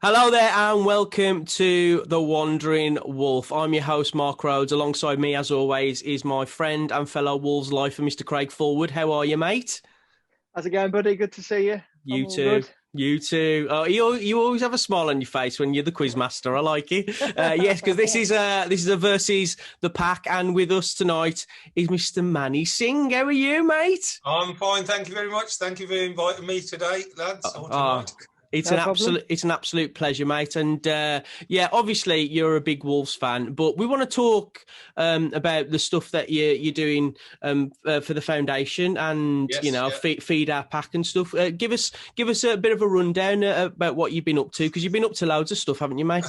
Hello there and welcome to The Wandering Wolf. I'm your host, Mark Rhodes. Alongside me, as always, is my friend and fellow Wolves lifer, Mr. Craig Forward. How are you, mate? How's it going, buddy? Good to see you. I'm You all too. good. You too. Oh, you always have a smile on your face when you're the quiz master. I like it. Yes, because this is a versus the pack, and with us tonight is Mr. Manny Singh. How are you, mate? I'm fine, thank you very much. Thank you for inviting me today, lads, or Oh, tonight. No problem. it's an absolute pleasure, mate. And yeah, obviously you're a big Wolves fan, but we want to talk about the stuff that you're doing for the foundation, and Yes, yeah. feed our pack and stuff. Give us a bit of a rundown about what you've been up to, because you've been up to loads of stuff, haven't you, mate?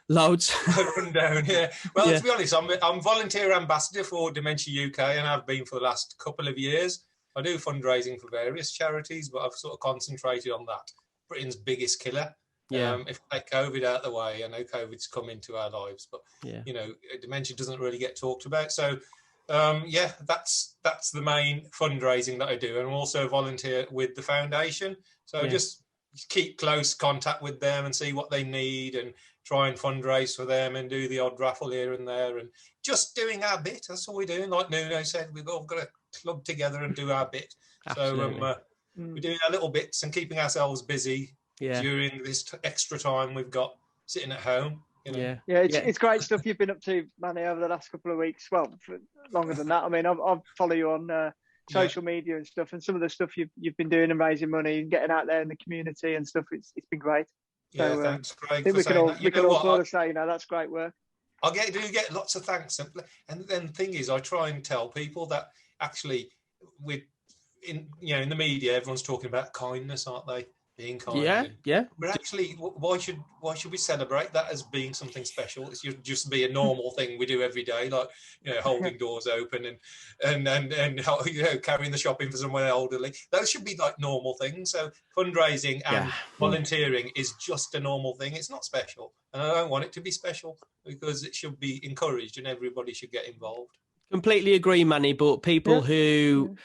Loads. Run down, yeah. Well, Yeah. to be honest, I'm volunteer ambassador for Dementia UK, and I've been for the last couple of years. I do fundraising for various charities, but I've sort of concentrated on that. Britain's biggest killer. Yeah. If I take COVID out of the way, I know COVID's come into our lives, but Yeah. dementia doesn't really get talked about. So, yeah, that's the main fundraising that I do, and I'm also a volunteer with the foundation. So Yeah. just keep close contact with them and see what they need, and try and fundraise for them, and do the odd raffle here and there, and just doing our bit. That's all we're doing. Like Nuno said, we've all got to club together and do our bit. Absolutely. So we're doing our little bits and keeping ourselves busy Yeah. during this extra time we've got sitting at home. Yeah. Yeah, it's great stuff you've been up to, Manny, over the last couple of weeks. Well, for longer than that. I mean, I follow you on social media and stuff, and some of the stuff you've been doing and raising money and getting out there in the community and stuff. It's been great. Yeah, So, thanks, I Craig, think for we can saying all that. we can all sort of say, that's great work. I do get lots of thanks, and then the thing is, I try and tell people that actually, in the media, everyone's talking about kindness, aren't they? Being kind. Yeah. Yeah. But actually, why should we celebrate that as being something special? It should just be a normal thing we do every day, like holding doors open and carrying the shopping for someone elderly. Those should be like normal things. So fundraising and volunteering is just a normal thing. It's not special, and I don't want it to be special, because it should be encouraged and everybody should get involved. Completely agree, Manny. But people who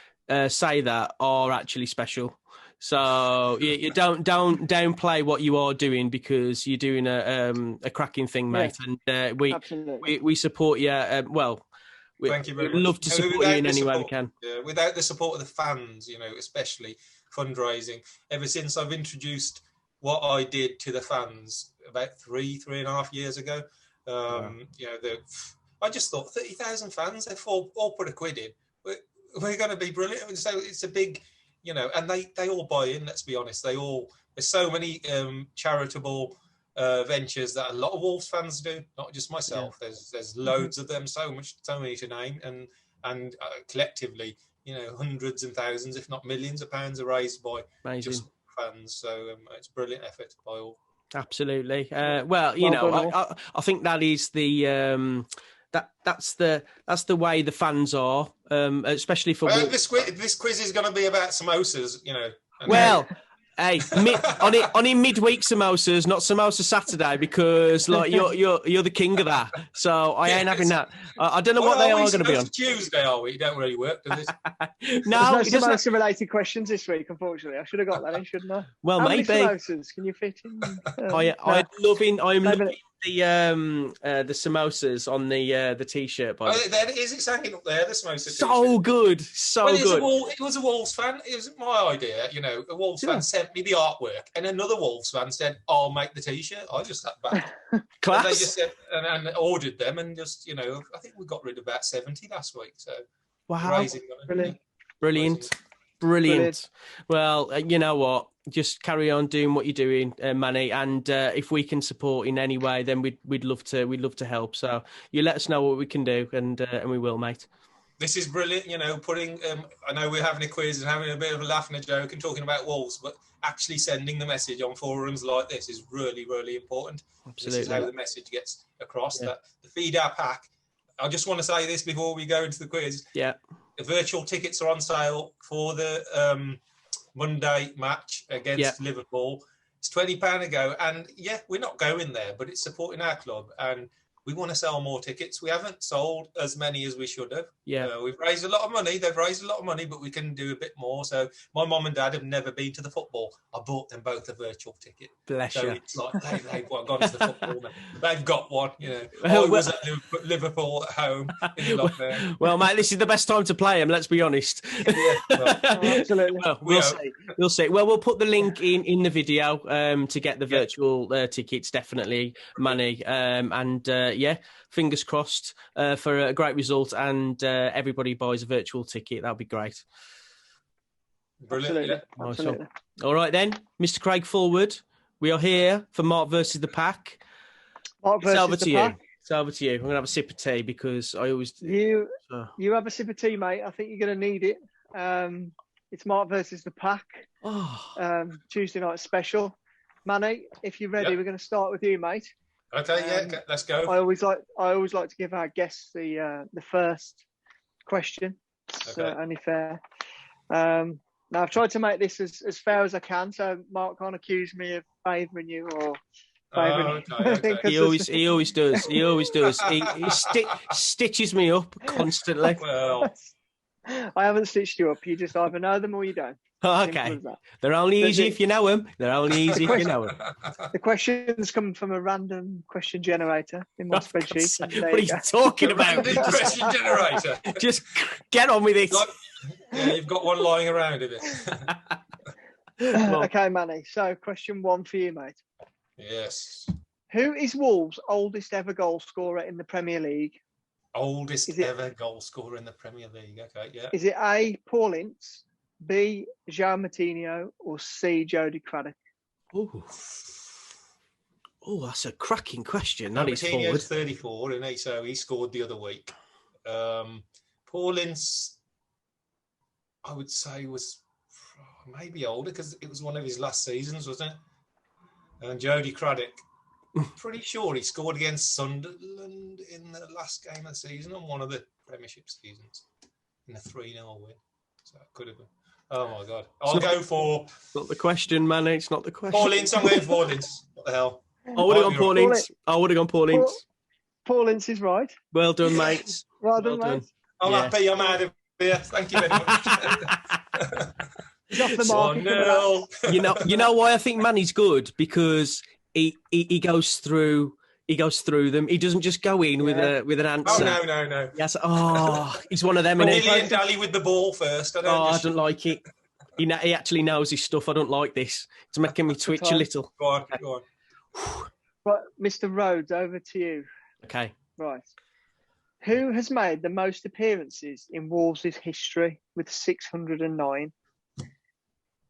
say that are actually special. So you don't downplay what you are doing, because you're doing a cracking thing, mate. And we support you. Thank you very we'd much. love to support you in any way we can. Without the support of the fans, especially fundraising, ever since I've introduced what I did to the fans about three and a half years ago, I just thought 30,000 fans, they've all put a quid in. We're going to be brilliant. So it's a big, and they all buy in. Let's be honest. There's so many charitable ventures that a lot of Wolves fans do, not just myself. Yeah. There's loads of them, so many to name, and collectively, hundreds and thousands, if not millions of pounds are raised by just fans. So it's a brilliant effort by all. Absolutely. I think that is the. That's the way the fans are, especially for. Well, this quiz is going to be about samosas, Well, hey, on in midweek samosas, not samosa Saturday, because like you're the king of that. So I ain't having that. I don't know what they are going to be on Tuesday. Are we? You don't really work, does it? No, there's no samosa related questions this week. Unfortunately, I should have got that in, shouldn't I? Well, how maybe. many samosas can you fit in? I'm loving the samosas on the t-shirt. There it is. It's hanging up there. The samosa. So good, good. It was a Wolves fan. It was my idea. A Wolves fan sent me the artwork, and another Wolves fan said, "I'll make the t-shirt." I just sat back. Class. And they just said, and ordered them, and just I think we got rid of about 70 last week. So wow, brilliant. Well, you know what? Just carry on doing what you're doing, Manny. And if we can support in any way, then we'd love to help. So you let us know what we can do, and we will, mate. This is brilliant. Putting. I know we're having a quiz and having a bit of a laugh and a joke and talking about Wolves, but actually sending the message on forums like this is really, really important. Absolutely. This is how the message gets across. That the Feed Our Pack. I just want to say this before we go into the quiz. Yeah. The virtual tickets are on sale for the Monday match against Liverpool. It's £20 a go, and we're not going there, but it's supporting our club, and we want to sell more tickets. We haven't sold as many as we should have. Yeah. We've raised a lot of money. They've raised a lot of money, but we can do a bit more. So my mum and dad have never been to the football. I bought them both a virtual ticket. Bless so you. It's like they've gone to the football. They've got one. I was at Liverpool at home in the lockdown. Well, mate, this is the best time to play them. Let's be honest. Absolutely. Well, we'll see. We'll see. Well, we'll put the link in the video to get the virtual tickets, definitely, Manny. Fingers crossed for a great result, and everybody buys a virtual ticket. That'll be great. Brilliant. Absolutely. All right then, Mr. Craig Forward. We are here for Mark versus the Pack. Mark versus the Pack. It's over to you. I'm going to have a sip of tea because I always... You have a sip of tea, mate. I think you're going to need it. It's Mark versus the Pack. Tuesday night special. Manny, if you're ready, we're going to start with you, mate. Okay, let's go. I always like to give our guests the first question. It's only fair. Now I've tried to make this as fair as I can, so Mark can't accuse me of favouring you or favouring. Okay. He always does. He stitches me up constantly. Well, I haven't stitched you up. You just either know them or you don't. Okay. They're only easy if you know them. The questions come from a random question generator in my spreadsheet. What are you talking about? Question generator. Just get on with it. You've got one lying around in it. Okay, Manny. So, question 1 for you, mate. Yes. Who is Wolves' oldest ever goal scorer in the Premier League? Oldest ever goal scorer in the Premier League. Okay, yeah. Is it A, Paul Ince, B, João Moutinho, or C, Jody Craddock? Oh, that's a cracking question. Moutinho's 34, isn't he? So he scored the other week. Paul Ince, I would say, was maybe older because it was one of his last seasons, wasn't it? And Jody Craddock, pretty sure he scored against Sunderland in the last game of the season on one of the Premiership seasons in a 3-0 win. So it could have been. Oh my God! I'll go for. It's not the question, man. It's not the question. Paul Ince. I'm going for Paul Ince. What the hell? I would have gone Paul Ince. Paul Ince is right. Well done, mate. Well done, mate. I'm happy. I'm out of here. Thank you very much. He's off the market. 1-0. You know why I think Manny's good? Because he goes through them. He doesn't just go in with an answer. Oh no. Yes. He's one of them. And dally with the ball first. I don't like it. He actually knows his stuff. I don't like this. It's making me twitch a little. Go on. Right, Mr. Rhodes, over to you. Okay. Right. Who has made the most appearances in Wolves' history with 609?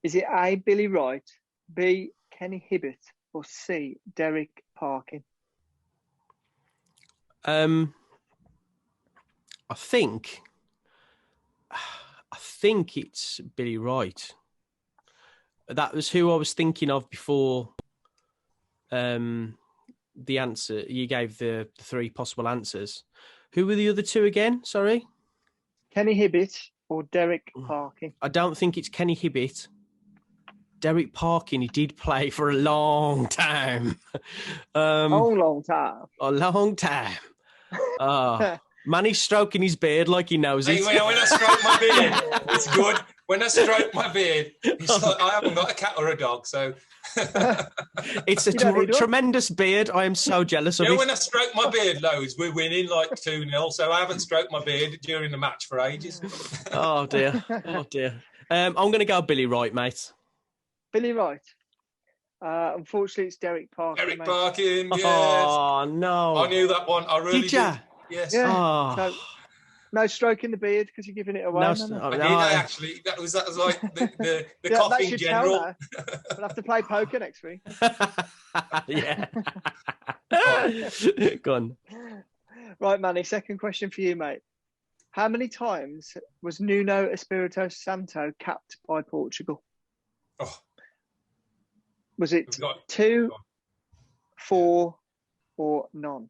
Is it A, Billy Wright, B, Kenny Hibbett, or C, Derek Parkin? I think it's Billy Wright. That was who I was thinking of before. The answer you gave, the 3 possible answers. Who were the other 2 again? Sorry, Kenny Hibbett or Derek Parkin? I don't think it's Kenny Hibbett. Derek Parkin, he did play for a long time. A long time. Manny's stroking his beard like he knows it. When I stroke my beard, it's good. When I stroke my beard, it's like I haven't got a cat or a dog, so... It's a tremendous beard. I am so jealous of it. When I stroke my beard loads, we're winning like 2-0, so I haven't stroked my beard during the match for ages. Oh, dear. I'm going to go Billy Wright, mate. Billy Wright. Unfortunately, it's Derek Parkin. Derek Parkin, yes. Oh, no. I knew that one. I really did. Yes. Yeah. Oh. So, no stroking the beard because you're giving it away. I did actually. That was like the coughing general. We'll have to play poker next week. Yeah. Go on. Right, Manny, second question for you, mate. How many times was Nuno Espirito Santo capped by Portugal? Oh. Was it 2, 4, or none?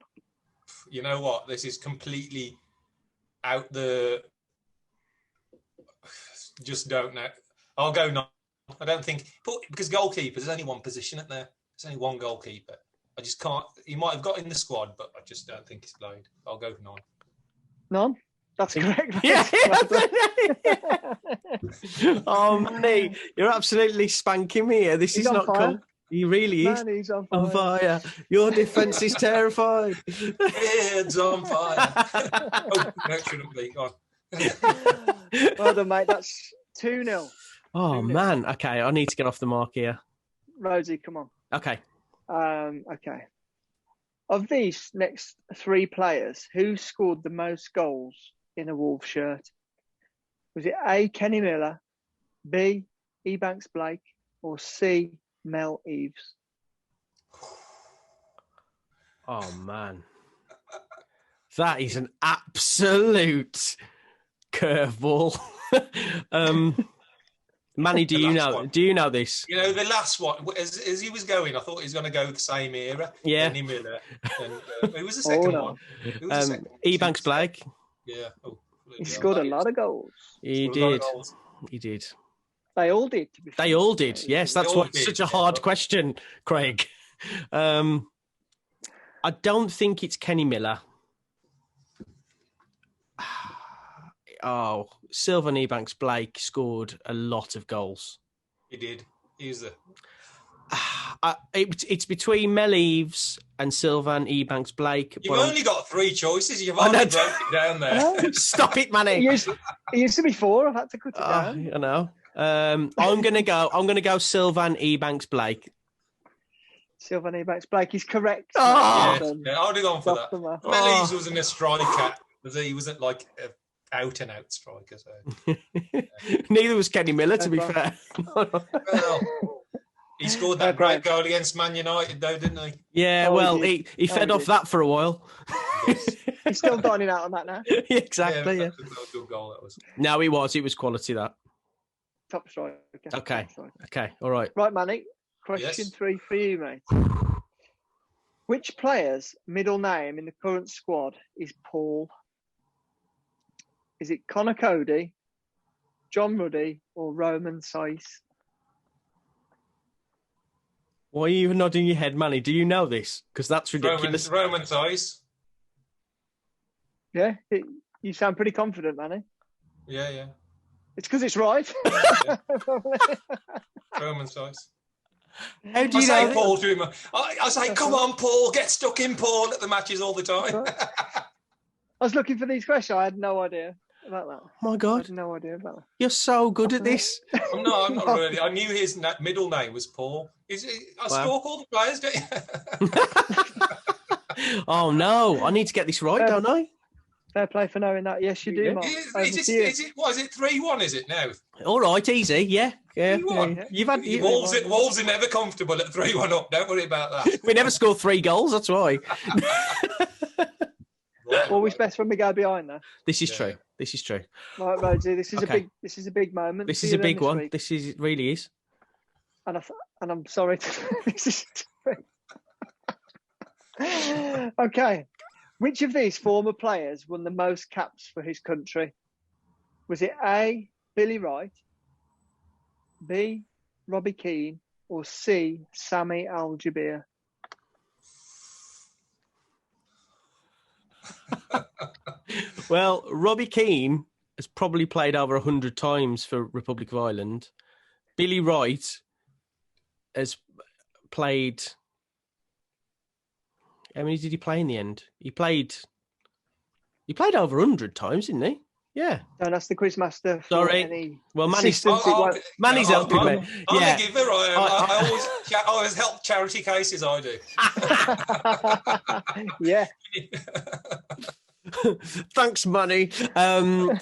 You know what? This is completely out the... Just don't know. I'll go none. I don't think... Because goalkeepers, there's only one position at there. There's only one goalkeeper. I just can't. He might have got in the squad, but I just don't think he's played. I'll go for 9. None. That's correct. Yeah. Oh, Manny, you're absolutely spanking me here. This He's is on not fire. cool. He really is. Man, he's on On fire. fire. Your defence is terrified. Heads on fire. Oh, no, it shouldn't be. Go on. Well done, mate. That's 2-0. Oh, 2-0. man. Okay, I need to get off the mark here. Rosie, come on. Okay. Okay. Of these next 3 players, who scored the most goals in a Wolves shirt? Was it A, Kenny Miller, B, Ebanks Blake, or C, Mel Eves? Oh, man. That is an absolute curveball. Manny, do you know this? You know, the last one, as he was going, I thought he was going to go the same era. Yeah. Kenny Miller. And, who was the second one? Who was the second? Ebanks Blake. Yeah. Oh, He scored a lot of goals. He did. He did. They all did. To be fair. They all did. Yes, that's why it's such a hard question, Craig. I don't think it's Kenny Miller. Oh, Sylvan Ebanks Blake scored a lot of goals. He did. He's the. It's between Mel Eves and Sylvan Ebanks Blake. You've only got 3 choices. You've only broken it down there. Stop it, Manny. It used to be 4. I've had to cut it down. I know. I'm gonna go Sylvan Ebanks Blake. Sylvan Ebanks Blake is correct. Oh. Yeah, I would have gone for that. Mel Eves wasn't a striker. He wasn't like an out-and-out striker. So. Neither was Kenny Miller, to be fair. Well, he scored that great goal against Man United, though, didn't he? Yeah, he fed off that for a while. He's still dining out on that now. Exactly. Yeah. That was a good goal, that was. No, it was quality, that. Top striker. Okay. Top striker. Okay. All right. Right, Manny. Question 3 for you, mate. Which player's middle name in the current squad is Paul? Is it Connor Cody, John Ruddy, or Roman Saiz? Why are you nodding your head, Manny? Do you know this? Because that's ridiculous. Roman Saiz. Yeah, you sound pretty confident, Manny. Yeah. It's because it's right. Roman Saiz. How do you know? Paul to him. I say, come on, Paul, get stuck in, Paul, at the matches all the time. I was looking for these questions. I had no idea about that. Oh my God. I had no idea about that. You're so good at this. I'm not really. I knew his middle name was Paul. I stalk all the players, don't you? Oh, no. I need to get this right, don't I? Fair play for knowing that. Yes, you do, Mark. Is it 3-1, is it now? All right, easy. Yeah. 3-1. You've had Wolves are never comfortable at 3-1 up. Don't worry about that. We never scored 3 goals, that's why. Always best when we go behind that. This is true. This is true. Right, Rosie, this is a big moment. This is a big one. This really is. And I'm sorry. This is okay. Which of these former players won the most caps for his country? Was it A, Billy Wright, B, Robbie Keane, or C, Sami Al-Jabir? Well, Robbie Keane has probably played over 100 times for Republic of Ireland. Billy Wright has played... How many did he play in the end? He played over 100 times, didn't he? Yeah. Don't ask the quizmaster. Sorry. Well, Manny's helping me. I'm a giver. I always help charity cases. I do. Yeah. Thanks, Manny. Oh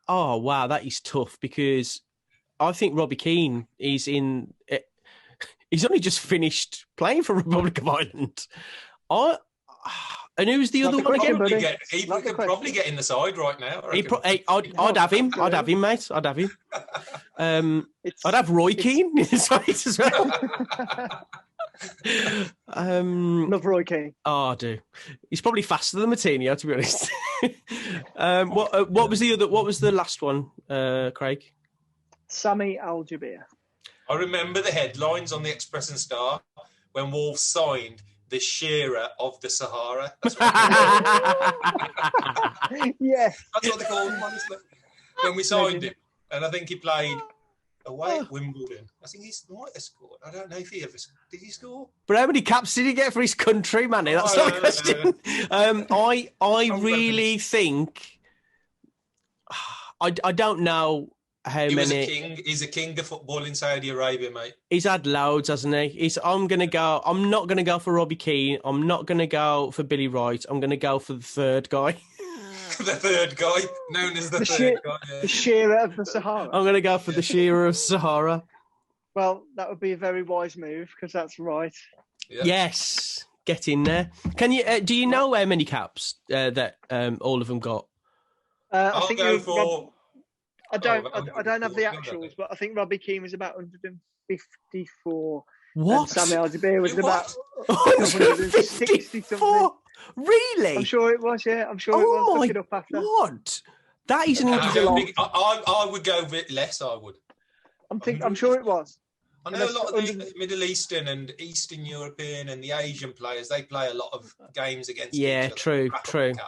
wow, that is tough because I think Robbie Keane is in. He's only just finished playing for Republic of Ireland. And who's the other one again? He could probably get in the side right now. I'd have him. I'd have him, mate. I'd have him. I'd have Roy Keane in the side as well. Love Roy Keane. Oh, I do. He's probably faster than Martinho, to be honest. What was the other? What was the last one, Craig? Sami Al-Jabir. I remember the headlines on the Express and Star when Wolves signed the shearer of the Sahara. That's Yes. what they called him, honestly. When we signed him. And I think he played away at Wimbledon. I think he might have scored. I don't know if he ever... Did he score? But how many caps did he get for his country, Manny? That's not a question. I really think... I don't know how many... He's a king of football in Saudi Arabia, mate. He's had loads, hasn't he? I'm not going to go for Robbie Keane. I'm not going to go for Billy Wright. I'm going to go for the third guy. The third guy, known as the third guy. Yeah. The shearer of the Sahara. I'm going to go for the shearer of Sahara. Well, that would be a very wise move, because that's right. Yeah. Yes, get in there. Can you? Do you know how many caps that all of them got? I think go for... I don't have the actuals, but I think Robbie Keane was about 154. What? And Sammy Aljaber was about 160 something. Really? I'm sure it was, yeah. I'm sure it was. Look it up after. What? That is an I would go a bit less, I would. I'm sure it was. I know a lot of the Middle Eastern and Eastern European and the Asian players, they play a lot of games against each other. True.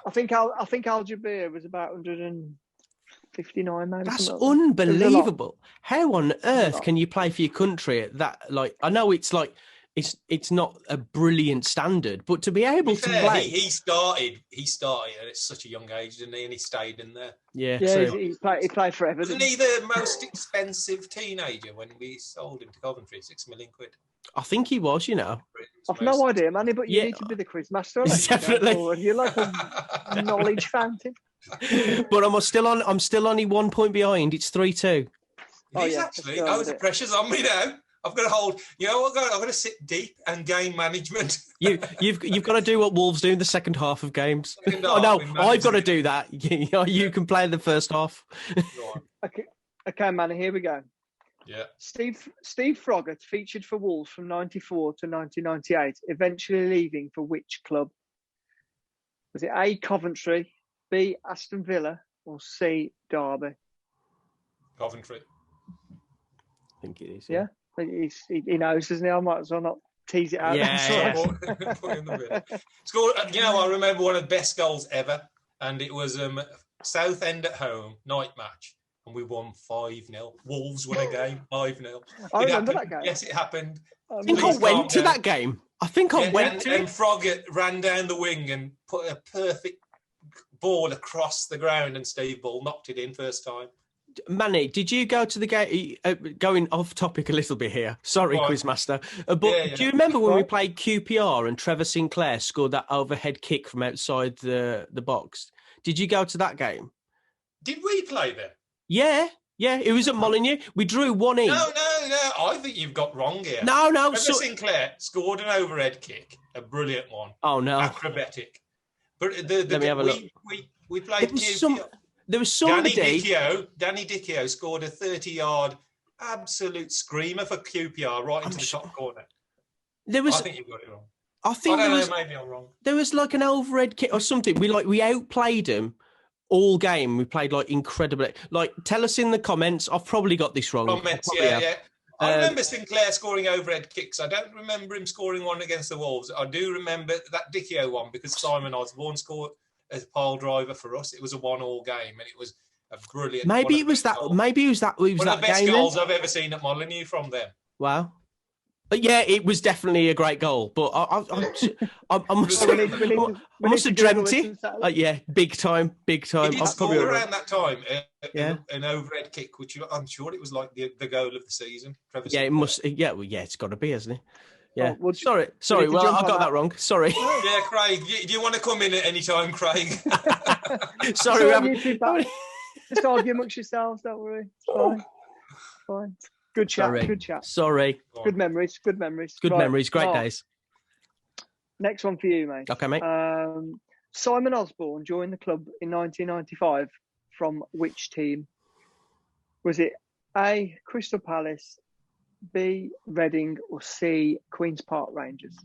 I think Aljaber was about 159, maybe. That's unbelievable. How on earth can you play for your country at that? Like, I know it's like it's not a brilliant standard, but to be able to play, he started at such a young age, didn't he? And he stayed in there. Yeah, he played forever. Wasn't he the most expensive teenager when we sold him to Coventry? £6 million. I think he was. I've no idea, Manny, but you need to be the quiz master. Definitely, you're like a knowledge fountain. But I'm still only 1 point behind. It's 3-2. Actually, the pressure's on me now. I've got to hold. You know what? I've got to sit deep and gain management. You've got to do what Wolves do in the second half of games. I've got to do that. You can play the first half. Okay, Manny. Here we go. Yeah. Steve Froggatt featured for Wolves from 94 to 1998, eventually leaving for which club? Was it A, Coventry, B, Aston Villa, or C, Derby? Coventry. I think it is. Yeah. He knows, doesn't he? I might as well not tease it out. Yeah. Scored. I remember one of the best goals ever, and it was Southend at home, night match, and we won 5-0. Wolves won a game 5-0. I remember that game. Yes, it happened. I think I went to that game. I think I went to it. And Froggatt ran down the wing and put a perfect ball across the ground, and Steve Bull knocked it in first time. Manny, did you go to the game? Going off topic a little bit here. Sorry, Quizmaster. But do you remember when we played QPR and Trevor Sinclair scored that overhead kick from outside the box? Did you go to that game? Did we play there? Yeah. It was at Molineux. We drew 1-1. No. I think you've got wrong here. No. Trevor Sinclair scored an overhead kick, a brilliant one. Oh no, acrobatic. But let me have a look. We played QPR. There was somebody... Danny Dichio scored a 30-yard absolute screamer for QPR right into the top corner. I think you got it wrong. I don't know, maybe I'm wrong. There was like an overhead kick or something. We outplayed them all game. We played like incredibly. Like, tell us in the comments. I've probably got this wrong. Comments, yeah. I remember Sinclair scoring overhead kicks. I don't remember him scoring one against the Wolves. I do remember that Dichio one because Simon Osborne scored as a pile driver for us. It was a 1-1 game, and it was a brilliant. Maybe it was that. Maybe it was that. One of the best goals I've ever seen at Molineux from them. Wow. But yeah, it was definitely a great goal. But I must have dreamt it. Yeah, big time. He did score around that time. An overhead kick, which I'm sure it was like the goal of the season. It must. Yeah, it's got to be, hasn't it? Yeah. Sorry. Well, I got that wrong. Sorry. Yeah, Craig. Do you want to come in at any time, Craig? Sorry. Just argue amongst yourselves. Don't worry. It's fine. Good chat. Sorry. Good chat. Sorry. Good memories. Good memories. Great days. Next one for you, mate. Okay, mate. Simon Osborne joined the club in 1995 from which team? Was it A, Crystal Palace, B, Reading, or C, Queen's Park Rangers?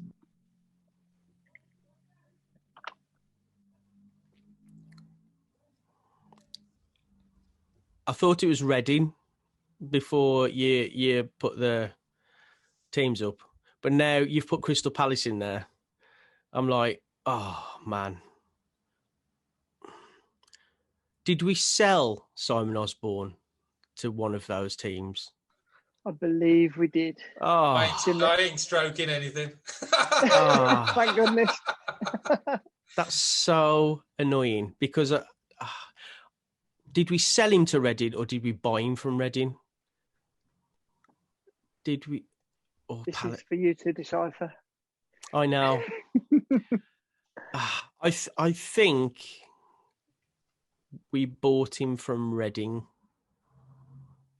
I thought it was Reading before you put the teams up, But now you've put Crystal Palace in there. I'm like, oh, man. Did we sell Simon Osborne to one of those teams? I believe we did. Oh, I ain't stroking anything. Oh. Thank goodness. That's so annoying because did we sell him to Reading or did we buy him from Reading? Did we? Oh, this is for you to decipher. I know. I think we bought him from Reading.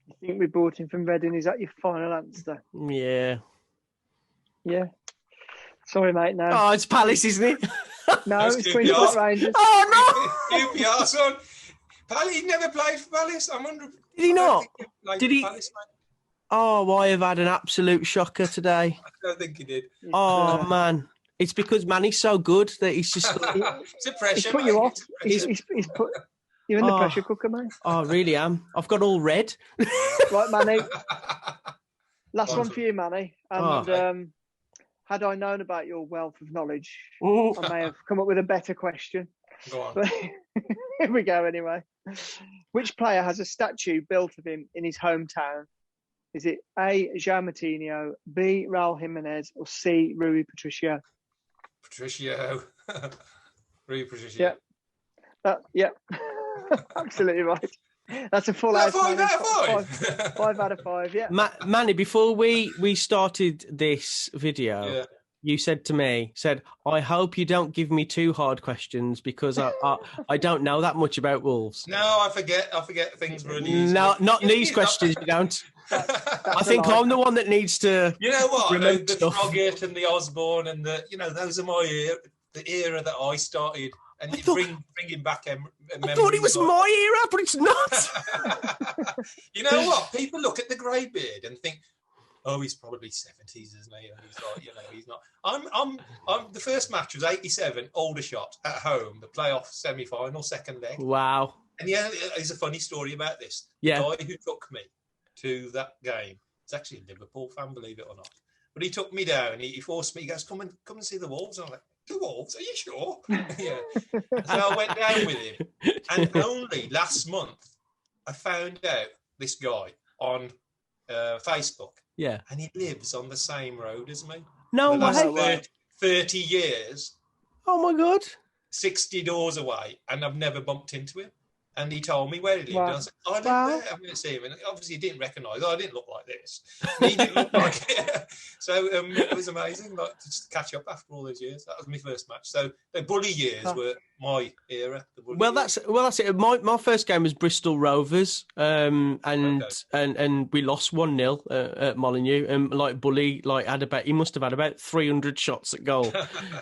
You think we bought him from Reading? Is that your final answer? Yeah. Yeah. Sorry, mate. No. Oh, it's Palace, isn't it? No, it's Queen's Park Rangers. Oh no! QPR, son. Palace, he never played for Palace. Did he not? Did he? Palace, oh, I have had an absolute shocker today. I don't think he did. Oh man, it's because Manny's so good that he's just. It's a pressure. He's put you off. He's put you in the pressure cooker, mate. I really am. I've got all red. Right, Manny. Last one for you, Manny. And had I known about your wealth of knowledge, I may have come up with a better question. Go on. But here we go anyway. Which player has a statue built of him in his hometown? Is it A, João Moutinho, B, Raul Jimenez, or C, Rui Patricio? Patricio. Rui Patricio. Yeah. Absolutely right. That's a full out. 5 out of 5. 5 out of 5, yeah. Manny, before we started this video, you said to me, I hope you don't give me too hard questions because I don't know that much about Wolves. No, I forget things really easily. No, not these questions, you don't. I think I'm the one that needs to. You know what? The Froggatt and the Osborne and those are the era that I started. And you bringing back memories. I thought it was my era, but it's not. You know what? People look at the grey beard and think, "Oh, he's probably 70s, isn't he?" And he's like, he's not. I'm. The first match was 87, Aldershot at home, the playoff semi-final, second leg. Wow. And there's a funny story about this. Yeah. The guy who took me to that game is actually a Liverpool fan, believe it or not. But he took me down. He forced me. He goes, "Come and see the Wolves." And I'm like, "The Wolves? Are you sure?" Yeah. So I went down with him. And only last month, I found out this guy on Facebook. Yeah. And he lives on the same road as me. No way. 30 years. Oh, my God. 60 doors away. And I've never bumped into him. And he told me where he lived. Wow. And I said, I live there. I'm going to see him. And obviously, he didn't recognise. I didn't look like this. He didn't look like it. So it was amazing, like, to just catch up after all those years. That was my first match. So the bully years were my era. That's it. My first game was Bristol Rovers, and we lost 1-0 at Molineux. And like Bully, he must have had about 300 shots at goal.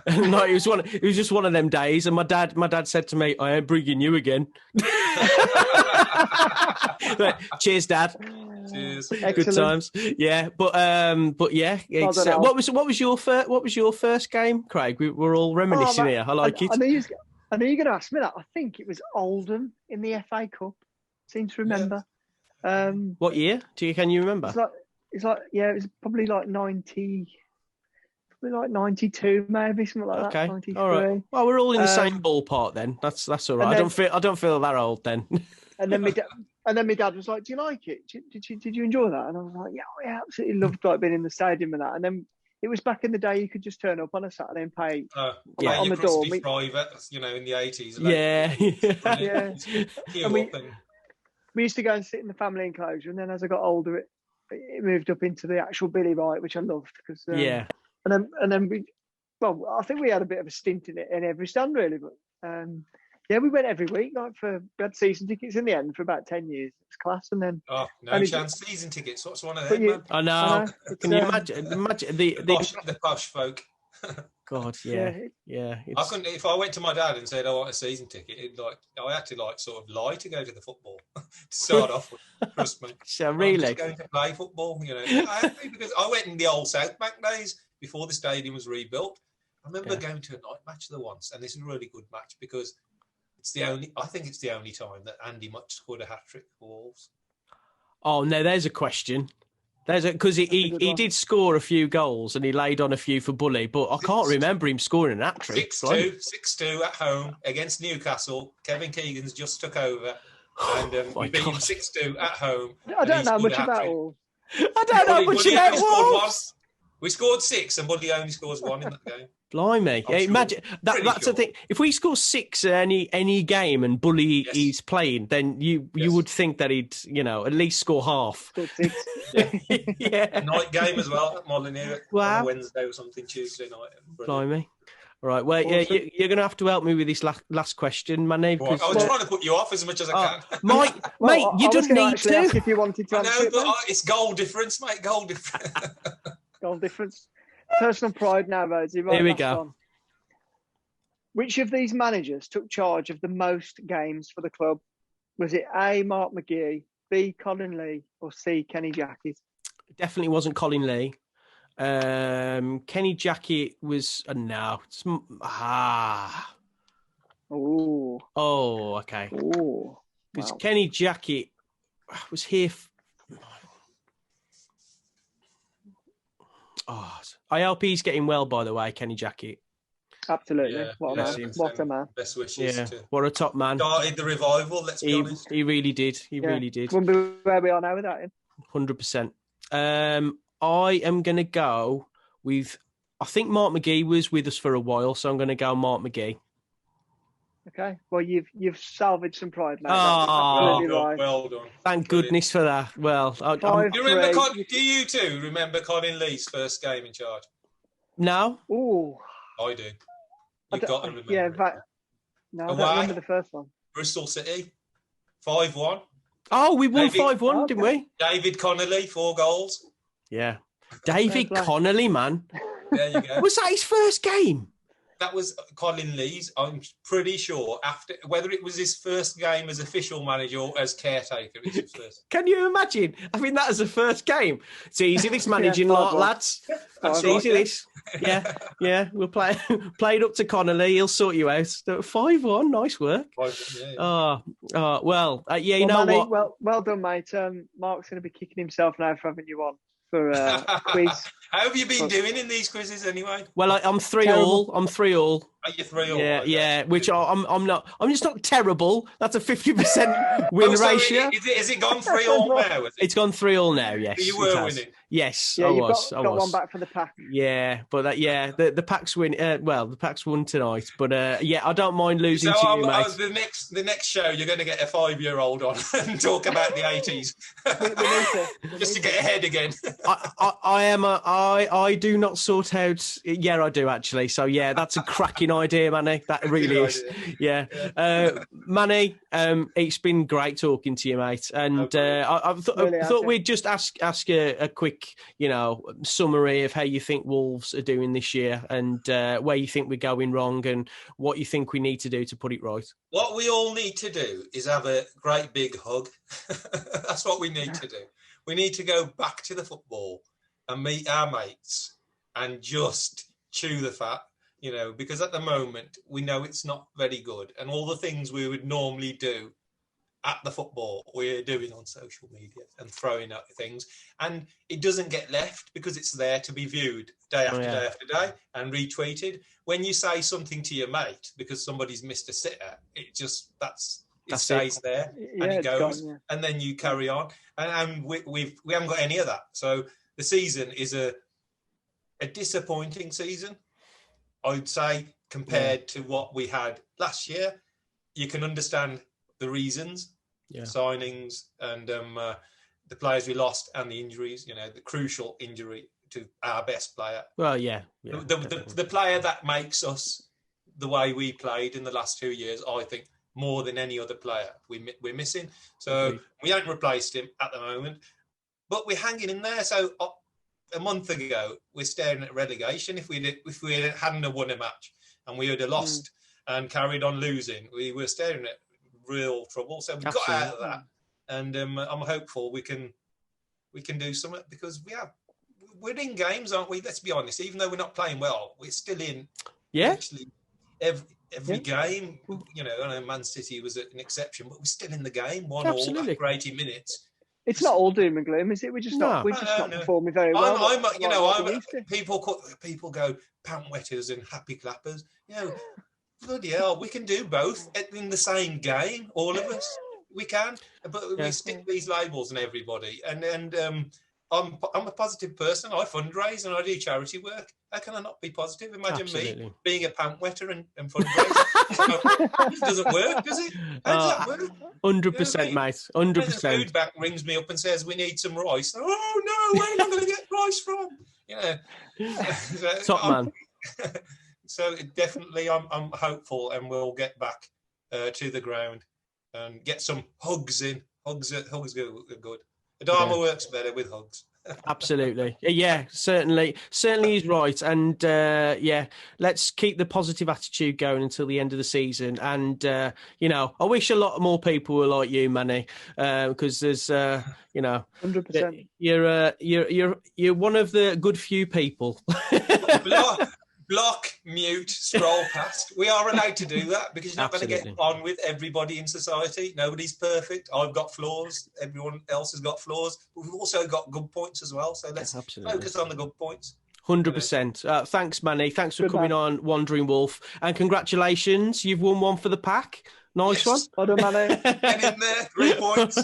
And it was just one of them days. And my dad said to me, "I ain't bringing you again." Cheers, Dad. Cheers. Good times. Yeah, but yeah. It's, what was your first game, Craig? We're all reminiscing here. I like it. I know you're going to ask me that. I think it was Oldham in the FA Cup. Seem to remember. Yeah. What year? Can you remember? It was probably like 90. Probably like 92, maybe something like that. 93. All right. Well, we're all in the same ballpark then. That's all right. I don't feel that old then. And then my dad was like, "Do you like it? Did you enjoy that?" And I was like, "Yeah, I absolutely loved being in the stadium and that." And then it was back in the day you could just turn up on a Saturday and pay on the door. Private, in the 80s. Yeah. We used to go and sit in the family enclosure, and then as I got older, it moved up into the actual Billy Wright, which I loved because And then I think we had a bit of a stint in every stand really, but we went every week. We had season tickets in the end for about 10 years. It's class, and then no chance season tickets. What's one of them? Man? I know. Can you imagine the posh folk? God, yeah. I couldn't. If I went to my dad and said I want a season ticket, I had to sort of lie to go to the football to start off with. Trust me. So really, I'm just going to play football. Because I went in the old South Bank days before the stadium was rebuilt. I remember going to a night match there once, and this is a really good match because I think it's the only time that Andy Much scored a hat trick for Wolves. Oh no, there's a question. Because That's a he good one. did score a few goals and he laid on a few for Bully, but I can't remember him scoring an hat-trick. 6-2 at home against Newcastle. Kevin Keegan's just took over, and my we beat him God. 6-2 at home. I don't know scored much a about hat-trick. all. I don't know much Bully about only scored one. Wolves. We scored 6, and Bully only scores 1 in that game. Blimey! I'm sure. Imagine Pretty that's sure. the thing. If we score 6 at any game and Bully Yes. is playing, then you Yes. would think that he'd at least score half. Scored 6. Yeah. Night game as well at Molineux on Wow. a Wednesday or something, Tuesday night. Brilliant. Blimey! All right. Well, yeah, Awesome. you're going to have to help me with this last question, Manny. Right. Because, I was trying to put you off as much as I can. mate, Well, you I was don't gonna need actually ask to. if you wanted to I answer know, it, but then. it's goal difference, mate. Goal difference. Goal difference. Personal pride now, Rosy. Right, Here we last go. one. Which of these managers took charge of the most games for the club? Was it A, Mark McGee, B, Colin Lee, or C, Kenny Jackett? Definitely wasn't Colin Lee. Kenny Jackett was no. Oh, Okay. oh. Because Wow. Kenny Jackett was here. I hope he's getting well, by the way, Kenny Jackett. Absolutely. Yeah, What a bless man. him. What a man. Best wishes. Yeah, To what a top man. started the revival. Let's be honest. He really did. He Yeah. really did. Wouldn't be where we are now without him. 100%. I am going to go with. I think Mark McGee was with us for a while, so I'm going to go Mark McGee. Okay. Well, you've salvaged some pride, mate. Oh. That's absolutely Well done. right. Well done. Thank Brilliant. goodness for that. Well, I'm, 5-3. Do you remember? Do you two remember Colin Lee's first game in charge? no. Oh. I do. You've got to remember. Yeah, it. no, I don't Away. remember the first one. Bristol City, 5-1. Oh, we won David- 5-1, didn't we? David Connolly, 4 goals. Yeah. David Fair play. Connolly, man. There you go. Was that his first game? That was Colin Lee's. I'm pretty sure after whether it was his first game as official manager or as caretaker. It's his first. Can you imagine? I mean, that as a first game. It's easy, this managing Yeah, lot, 5-1. lads. That's It's right, easy, yeah. this. Yeah. We'll play it up to Connolly. He'll sort you out. 5-1. Nice work. Yeah. Well, you Well, know Manny, what? well done, mate. Mark's going to be kicking himself now for having you on for quiz. How have you been doing in these quizzes anyway? Well, I'm 3-all. Terrible. I'm 3-all. Are you 3 or Yeah. Which I'm not. I'm just not terrible. That's a 50% win so ratio. Has it gone 3-all now? It's gone 3-all now. Yes, You it were has. winning. Yes, Yeah, I you've was. got one back for the pack. Yeah, but the Packs win. The Packs won tonight. But I don't mind losing to you, mate. The next show, you're going to get a 5-year-old on and talk about the 80s, We need to. just to get ahead again. I do not sort out. Yeah, I do actually. So yeah, that's a cracking idea, Manny. That really Good is. idea. Yeah, Manny, it's been great talking to you, mate. And I thought we'd just ask a quick, summary of how you think Wolves are doing this year, and where you think we're going wrong, and what you think we need to do to put it right. What we all need to do is have a great big hug. That's what we need to do. We need to go back to the football and meet our mates and just chew the fat, because at the moment we know it's not very good. And all the things we would normally do at the football, we're doing on social media and throwing out things. And it doesn't get left because it's there to be viewed day after day after day and retweeted. When you say something to your mate because somebody's missed a sitter, it stays there and it goes, gone, and then you carry on. And we haven't got any of that. So the season is a disappointing season, I'd say, compared to what we had last year. You can understand the reasons, signings and the players we lost and the injuries, the crucial injury to our best player. Well, the player that makes us the way we played in the last 2 years, I think, more than any other player we're missing. So we haven't replaced him at the moment, but we're hanging in there. So a month ago, we're staring at relegation. If we hadn't won a match and we had lost and carried on losing, we were staring at real trouble. So we got out of that, and I'm hopeful we can do something, because we're in games, aren't we? Let's be honest. Even though we're not playing well, we're still in. Actually, every game. I know Man City was an exception, but we're still in the game. 1-1 for 80 minutes. It's not all doom and gloom, is it? We're just not performing very well. People go pant wetters and happy clappers. Bloody hell, we can do both in the same game. All of us, we can. But we stick these labels on everybody. And I'm a positive person. I fundraise and I do charity work. How can I not be positive? Imagine me being a pant wetter and fundraising. It doesn't work, does it? How does that work? 100%, mate. 100%. The food bank rings me up and says, we need some rice. Oh, no, where am I going to get rice from? Top man. So definitely I'm hopeful and we'll get back to the ground and get some hugs in. Hugs are good. Adama works better with hugs. Absolutely. Yeah, certainly he's right. And let's keep the positive attitude going until the end of the season. And, I wish a lot more people were like you, Manny, because there's, 100%. You're one of the good few people. Block, mute, scroll past. We are allowed to do that because you're not going to get on with everybody in society. Nobody's perfect. I've got flaws. Everyone else has got flaws. But we've also got good points as well. So let's focus on the good points. 100%. Thanks, Manny. Thanks for coming on Wandering Wolf. And congratulations. You've won one for the pack. Nice one. Well done, Manny. Get in there. 3 points.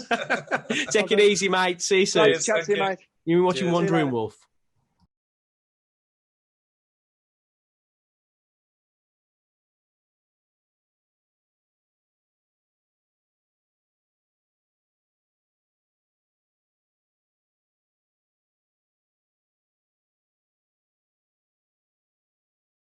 Take it easy, mate. See you soon. Chat to you, mate. You've been watching Wandering Wolf.